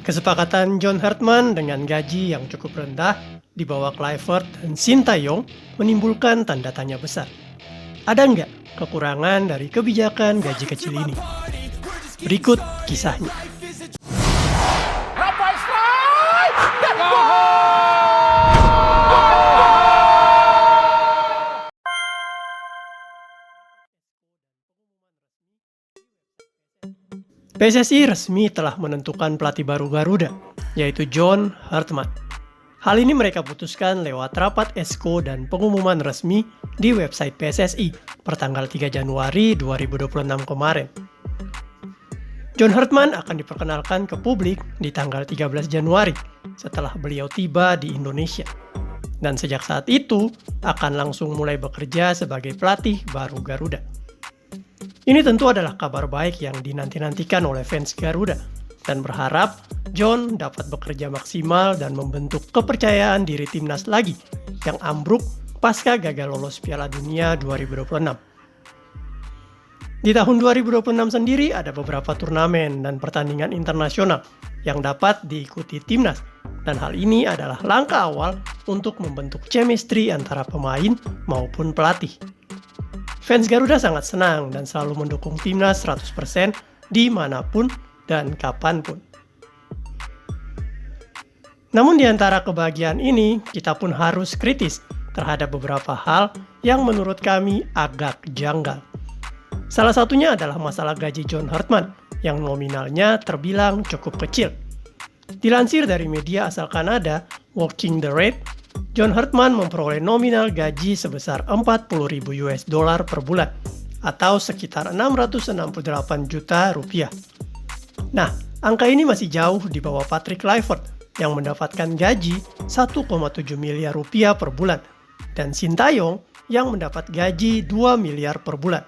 Kesepakatan John Hartman dengan gaji yang cukup rendah di bawah Clifford dan Sintayong menimbulkan tanda tanya besar. Ada nggak kekurangan dari kebijakan gaji kecil ini? Berikut kisahnya. PSSI resmi telah menentukan pelatih baru Garuda, yaitu John Hartman. Hal ini mereka putuskan lewat rapat ESCO dan pengumuman resmi di website PSSI pertanggal 3 Januari 2026 kemarin. John Hartman akan diperkenalkan ke publik di tanggal 13 Januari setelah beliau tiba di Indonesia. Dan sejak saat itu akan langsung mulai bekerja sebagai pelatih baru Garuda. Ini tentu adalah kabar baik yang dinanti-nantikan oleh fans Garuda dan berharap John dapat bekerja maksimal dan membentuk kepercayaan diri timnas lagi yang ambruk pasca gagal lolos Piala Dunia 2026. Di tahun 2026 sendiri ada beberapa turnamen dan pertandingan internasional yang dapat diikuti timnas dan hal ini adalah langkah awal untuk membentuk chemistry antara pemain maupun pelatih. Fans Garuda sangat senang dan selalu mendukung timnas 100% dimanapun dan kapanpun. Namun di antara kebahagiaan ini, kita pun harus kritis terhadap beberapa hal yang menurut kami agak janggal. Salah satunya adalah masalah gaji John Hartman yang nominalnya terbilang cukup kecil. Dilansir dari media asal Kanada, Watching the Red, John Hartman memperoleh nominal gaji sebesar $40.000 per bulan atau sekitar 668 juta rupiah. Nah, angka ini masih jauh di bawah Patrick Clifford yang mendapatkan gaji 1,7 miliar rupiah per bulan dan Sintayong yang mendapat gaji 2 miliar per bulan.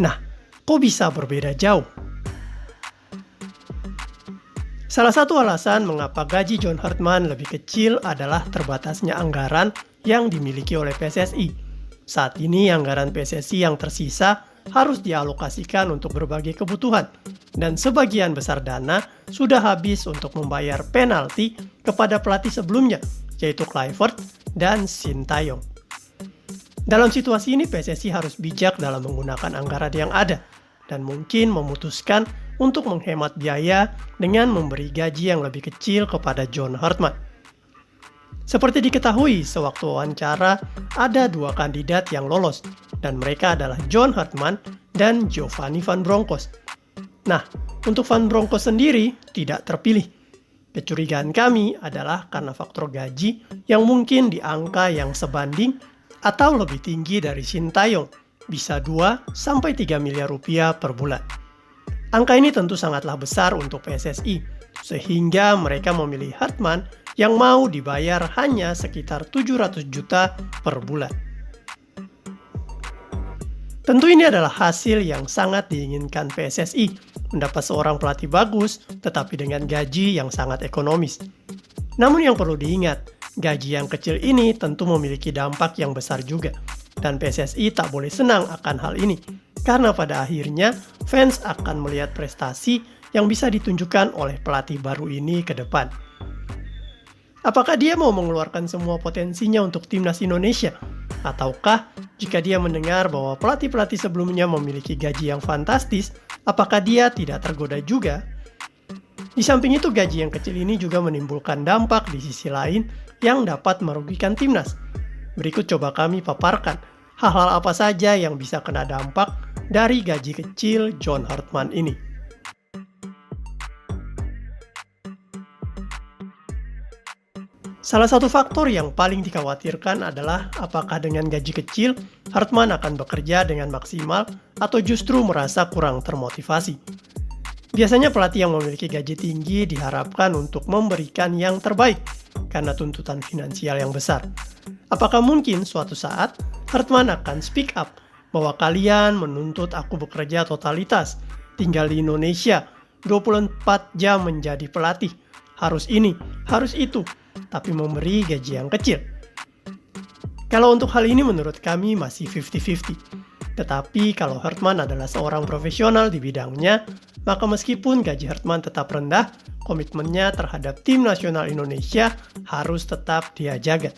Nah, kok bisa berbeda jauh? Salah satu alasan mengapa gaji John Hartman lebih kecil adalah terbatasnya anggaran yang dimiliki oleh PSSI. Saat ini anggaran PSSI yang tersisa harus dialokasikan untuk berbagai kebutuhan, dan sebagian besar dana sudah habis untuk membayar penalti kepada pelatih sebelumnya, yaitu Clifford dan Sintayong. Dalam situasi ini PSSI harus bijak dalam menggunakan anggaran yang ada, dan mungkin memutuskan untuk menghemat biaya dengan memberi gaji yang lebih kecil kepada John Hartman. Seperti diketahui, sewaktu wawancara ada dua kandidat yang lolos, dan mereka adalah John Hartman dan Giovanni Van Bronckhorst. Nah, untuk Van Bronckhorst sendiri tidak terpilih. Kecurigaan kami adalah karena faktor gaji yang mungkin di angka yang sebanding atau lebih tinggi dari Sintayong, bisa 2-3 miliar rupiah per bulan. Angka ini tentu sangatlah besar untuk PSSI, sehingga mereka memilih Hartman yang mau dibayar hanya sekitar 700 juta per bulan. Tentu ini adalah hasil yang sangat diinginkan PSSI, mendapat seorang pelatih bagus tetapi dengan gaji yang sangat ekonomis. Namun yang perlu diingat, gaji yang kecil ini tentu memiliki dampak yang besar juga, dan PSSI tak boleh senang akan hal ini. Karena pada akhirnya fans akan melihat prestasi yang bisa ditunjukkan oleh pelatih baru ini ke depan. Apakah dia mau mengeluarkan semua potensinya untuk timnas Indonesia? Ataukah jika dia mendengar bahwa pelatih-pelatih sebelumnya memiliki gaji yang fantastis, apakah dia tidak tergoda juga? Di samping itu gaji yang kecil ini juga menimbulkan dampak di sisi lain yang dapat merugikan timnas. Berikut coba kami paparkan hal-hal apa saja yang bisa kena dampak dari gaji kecil John Hartman ini. Salah satu faktor yang paling dikhawatirkan adalah apakah dengan gaji kecil Hartman akan bekerja dengan maksimal atau justru merasa kurang termotivasi. Biasanya pelatih yang memiliki gaji tinggi diharapkan untuk memberikan yang terbaik karena tuntutan finansial yang besar. Apakah mungkin suatu saat Hartman akan speak up bahwa kalian menuntut aku bekerja totalitas, tinggal di Indonesia, 24 jam menjadi pelatih, harus ini, harus itu, tapi memberi gaji yang kecil. Kalau untuk hal ini menurut kami masih 50-50. Tetapi kalau Hartman adalah seorang profesional di bidangnya, Maka meskipun gaji Hartman tetap rendah, komitmennya terhadap tim nasional Indonesia harus tetap dia jaga.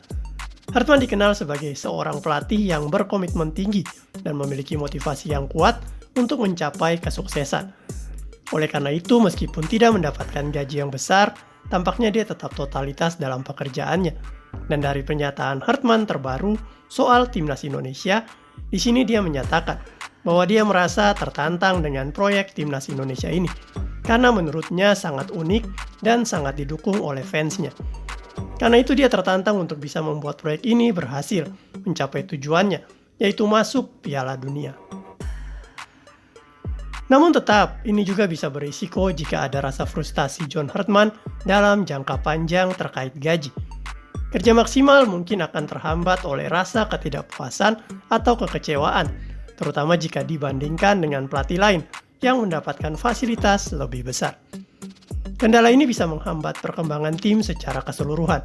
Hartman dikenal sebagai seorang pelatih yang berkomitmen tinggi dan memiliki motivasi yang kuat untuk mencapai kesuksesan. Oleh karena itu, meskipun tidak mendapatkan gaji yang besar, tampaknya dia tetap totalitas dalam pekerjaannya. Dan dari pernyataan Hartman terbaru soal timnas Indonesia, di sini dia menyatakan bahwa dia merasa tertantang dengan proyek timnas Indonesia ini, karena menurutnya sangat unik dan sangat didukung oleh fansnya. Karena itu dia tertantang untuk bisa membuat proyek ini berhasil mencapai tujuannya, yaitu masuk Piala Dunia. Namun tetap, ini juga bisa berisiko jika ada rasa frustasi John Hartman dalam jangka panjang terkait gaji. Kerja maksimal mungkin akan terhambat oleh rasa ketidakpuasan atau kekecewaan, terutama jika dibandingkan dengan pelatih lain yang mendapatkan fasilitas lebih besar. Kendala ini bisa menghambat perkembangan tim secara keseluruhan.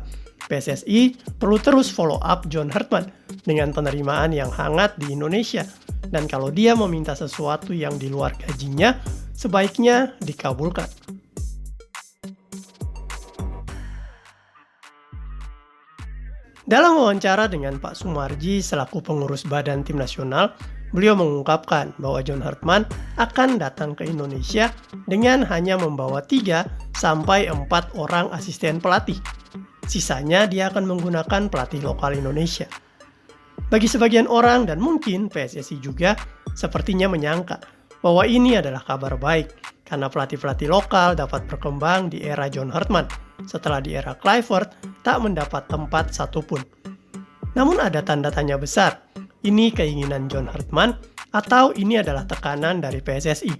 PSSI perlu terus follow up John Hartman dengan penerimaan yang hangat di Indonesia. Dan kalau dia meminta sesuatu yang di luar gajinya, sebaiknya dikabulkan. Dalam wawancara dengan Pak Sumarji selaku pengurus Badan Tim Nasional, beliau mengungkapkan bahwa John Hartman akan datang ke Indonesia dengan hanya membawa 3-4 orang asisten pelatih. Sisanya dia akan menggunakan pelatih lokal Indonesia. Bagi sebagian orang dan mungkin PSSI juga sepertinya menyangka bahwa ini adalah kabar baik karena pelatih-pelatih lokal dapat berkembang di era John Hartman setelah di era Kluivert tak mendapat tempat satupun. Namun ada tanda tanya besar. Ini keinginan John Hartman atau ini adalah tekanan dari PSSI?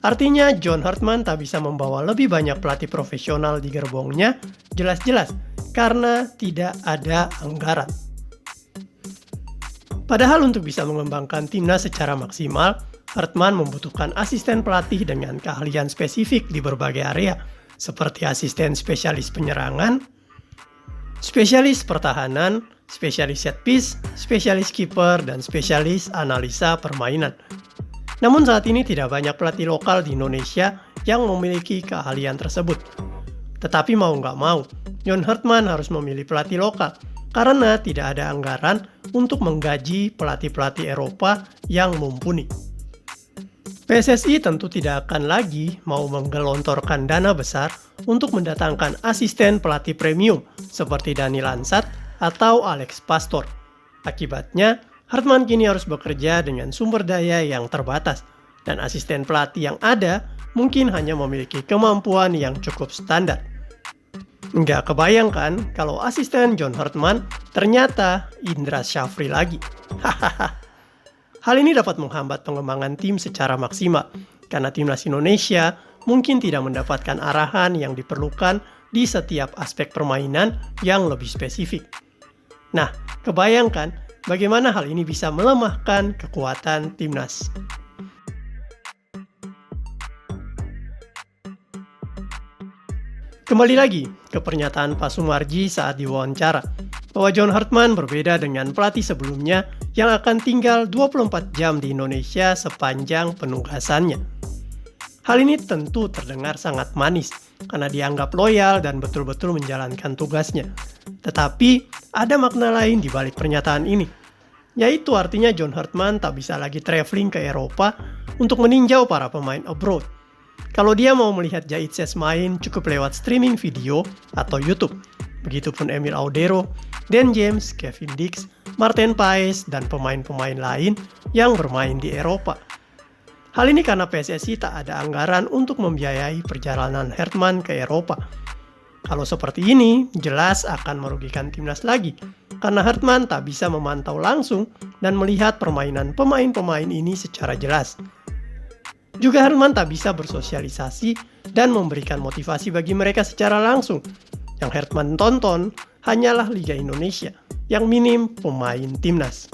Artinya John Hartman tak bisa membawa lebih banyak pelatih profesional di gerbongnya, jelas-jelas karena tidak ada anggaran. Padahal untuk bisa mengembangkan timnas secara maksimal, Hartman membutuhkan asisten pelatih dengan keahlian spesifik di berbagai area, seperti asisten spesialis penyerangan, spesialis pertahanan, spesialis set piece, spesialis kiper, dan spesialis analisa permainan. Namun saat ini tidak banyak pelatih lokal di Indonesia yang memiliki keahlian tersebut. Tetapi mau nggak mau, John Hartman harus memilih pelatih lokal karena tidak ada anggaran untuk menggaji pelatih-pelatih Eropa yang mumpuni. PSSI tentu tidak akan lagi mau menggelontorkan dana besar untuk mendatangkan asisten pelatih premium seperti Dani Lansat atau Alex Pastor. Akibatnya, Hartman kini harus bekerja dengan sumber daya yang terbatas, dan asisten pelatih yang ada mungkin hanya memiliki kemampuan yang cukup standar. Nggak kebayangkan kalau asisten John Hartman ternyata Indra Syafri lagi. Hal ini dapat menghambat pengembangan tim secara maksimal, karena timnas Indonesia mungkin tidak mendapatkan arahan yang diperlukan di setiap aspek permainan yang lebih spesifik. Nah, kebayangkan bagaimana hal ini bisa melemahkan kekuatan timnas. Kembali lagi ke pernyataan Pak Sumarji saat diwawancara, bahwa John Hartman berbeda dengan pelatih sebelumnya yang akan tinggal 24 jam di Indonesia sepanjang penugasannya. Hal ini tentu terdengar sangat manis karena dianggap loyal dan betul-betul menjalankan tugasnya. Tetapi ada makna lain di balik pernyataan ini, yaitu artinya John Hartman tak bisa lagi traveling ke Eropa untuk meninjau para pemain abroad. Kalau dia mau melihat Jaitses main cukup lewat streaming video atau YouTube. Begitupun Emil Audero, Dan James, Kevin Dix, Martin Paes, dan pemain-pemain lain yang bermain di Eropa. Hal ini karena PSSI tak ada anggaran untuk membiayai perjalanan Hartman ke Eropa. Kalau seperti ini, jelas akan merugikan timnas lagi, karena Hartman tak bisa memantau langsung dan melihat permainan pemain-pemain ini secara jelas. Juga Hartman tak bisa bersosialisasi dan memberikan motivasi bagi mereka secara langsung. Yang Hartman tonton hanyalah Liga Indonesia, yang minim pemain timnas.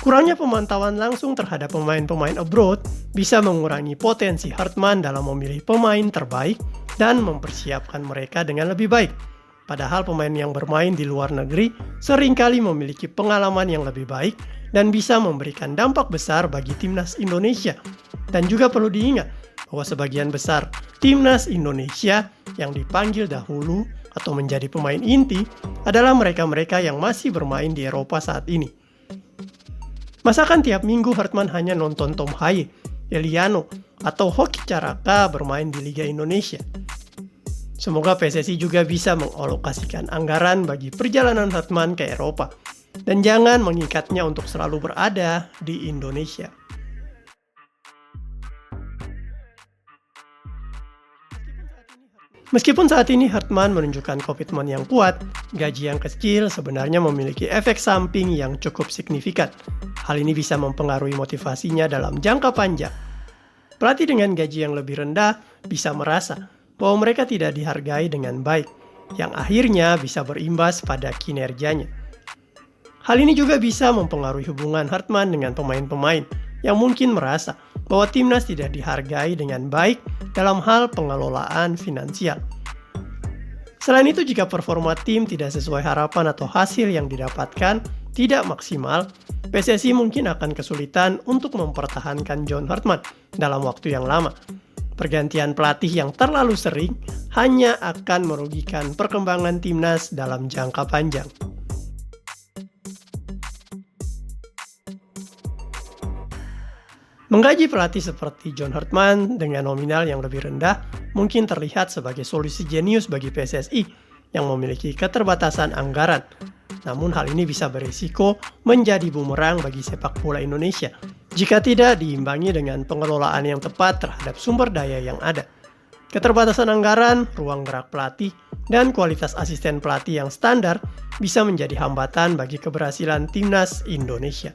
Kurangnya pemantauan langsung terhadap pemain-pemain abroad bisa mengurangi potensi Hartman dalam memilih pemain terbaik dan mempersiapkan mereka dengan lebih baik. Padahal pemain yang bermain di luar negeri seringkali memiliki pengalaman yang lebih baik dan bisa memberikan dampak besar bagi timnas Indonesia Dan juga perlu diingat bahwa sebagian besar timnas Indonesia yang dipanggil dahulu atau menjadi pemain inti adalah mereka-mereka yang masih bermain di Eropa saat ini. Masakan tiap minggu Hartman hanya nonton Tom Haye, Eliano, atau Hoki Caraka bermain di Liga Indonesia? Semoga PSSI juga bisa mengalokasikan anggaran bagi perjalanan Hartman ke Eropa dan jangan mengikatnya untuk selalu berada di Indonesia. Meskipun saat ini Hartman menunjukkan komitmen yang kuat, gaji yang kecil sebenarnya memiliki efek samping yang cukup signifikan. Hal ini bisa mempengaruhi motivasinya dalam jangka panjang. Pelatih dengan gaji yang lebih rendah bisa merasa bahwa mereka tidak dihargai dengan baik, yang akhirnya bisa berimbas pada kinerjanya. Hal ini juga bisa mempengaruhi hubungan Hartman dengan pemain-pemain yang mungkin merasa bahwa timnas tidak dihargai dengan baik dalam hal pengelolaan finansial. Selain itu, jika performa tim tidak sesuai harapan atau hasil yang didapatkan tidak maksimal, PSSI mungkin akan kesulitan untuk mempertahankan John Hartman dalam waktu yang lama. Pergantian pelatih yang terlalu sering hanya akan merugikan perkembangan timnas dalam jangka panjang. Menggaji pelatih seperti John Hartman dengan nominal yang lebih rendah mungkin terlihat sebagai solusi jenius bagi PSSI yang memiliki keterbatasan anggaran. Namun hal ini bisa berisiko menjadi bumerang bagi sepak bola Indonesia jika tidak diimbangi dengan pengelolaan yang tepat terhadap sumber daya yang ada. Keterbatasan anggaran, ruang gerak pelatih, dan kualitas asisten pelatih yang standar bisa menjadi hambatan bagi keberhasilan timnas Indonesia.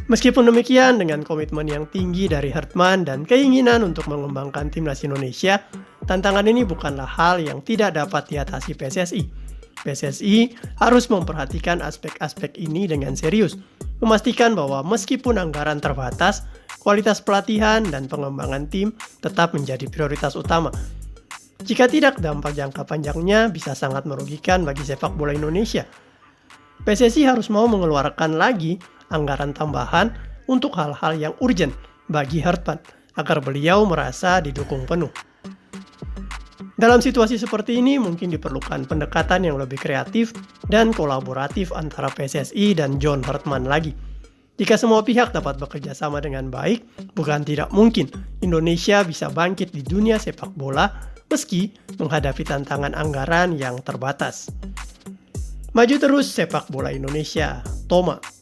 Meskipun demikian, dengan komitmen yang tinggi dari Hartman dan keinginan untuk mengembangkan timnas Indonesia, tantangan ini bukanlah hal yang tidak dapat diatasi PSSI. PSSI harus memperhatikan aspek-aspek ini dengan serius, memastikan bahwa meskipun anggaran terbatas, kualitas pelatihan dan pengembangan tim tetap menjadi prioritas utama. Jika tidak, dampak jangka panjangnya bisa sangat merugikan bagi sepak bola Indonesia. PSSI harus mau mengeluarkan lagi anggaran tambahan untuk hal-hal yang urgent bagi Hartman agar beliau merasa didukung penuh. Dalam situasi seperti ini mungkin diperlukan pendekatan yang lebih kreatif dan kolaboratif antara PSSI dan John Hartman lagi. Jika semua pihak dapat bekerja sama dengan baik, bukan tidak mungkin Indonesia bisa bangkit di dunia sepak bola meski menghadapi tantangan anggaran yang terbatas. Maju terus sepak bola Indonesia, Toma.